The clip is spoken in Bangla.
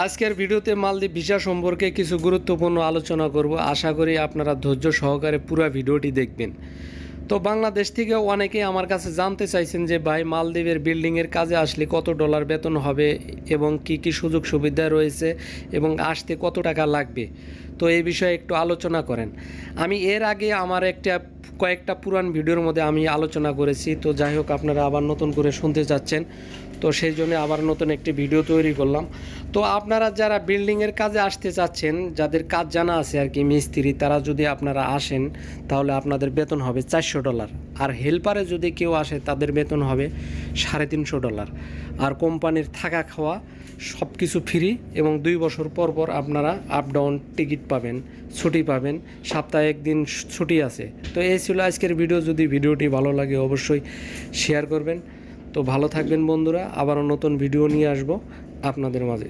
আজকের ভিডিওতে মালদ্বীপ ভিসা সম্পর্কে কিছু গুরুত্বপূর্ণ আলোচনা করব। আশা করি আপনারা ধৈর্য সহকারে পুরো ভিডিওটি দেখবেন। তো বাংলাদেশ থেকে অনেকেই আমার কাছে জানতে চাইছেন যে ভাই মালদ্বীপের বিল্ডিংয়ের কাজে আসলে কত ডলার বেতন হবে এবং কি কি সুযোগ সুবিধা রয়েছে এবং আসতে কত টাকা লাগবে। তো এই বিষয়ে একটু আলোচনা করেন। আমি এর আগে আমার কয়েকটা পুরান ভিডিওর মধ্যে আমি আলোচনা করেছি। তো যাই হোক, আপনারা আবার নতুন করে শুনতে চাচ্ছেন, তো সেই জন্য আবার নতুন একটি ভিডিও তৈরি করলাম। তো আপনারা যারা বিল্ডিংয়ের কাজে আসতে চাচ্ছেন, যাদের কাজ জানা আছে আর কি, মিস্ত্রি, তারা যদি আপনারা আসেন তাহলে আপনাদের বেতন হবে $400। আর হেল্পারে যদি কেউ আসে তাদের বেতন হবে $350। আর কোম্পানির থাকা খাওয়া সব কিছু ফ্রি এবং 2 বছর পর পর আপনারা আপ ডাউন টিকিট পাবেন, ছুটি পাবেন, সপ্তাহে একদিন ছুটি আছে। তো এই ছিল আজকের ভিডিও। যদি ভিডিওটি ভালো লাগে অবশ্যই শেয়ার করবেন। তো ভালো থাকবেন বন্ধুরা, আবারও নতুন ভিডিও নিয়ে আসবো আপনাদের মাঝে।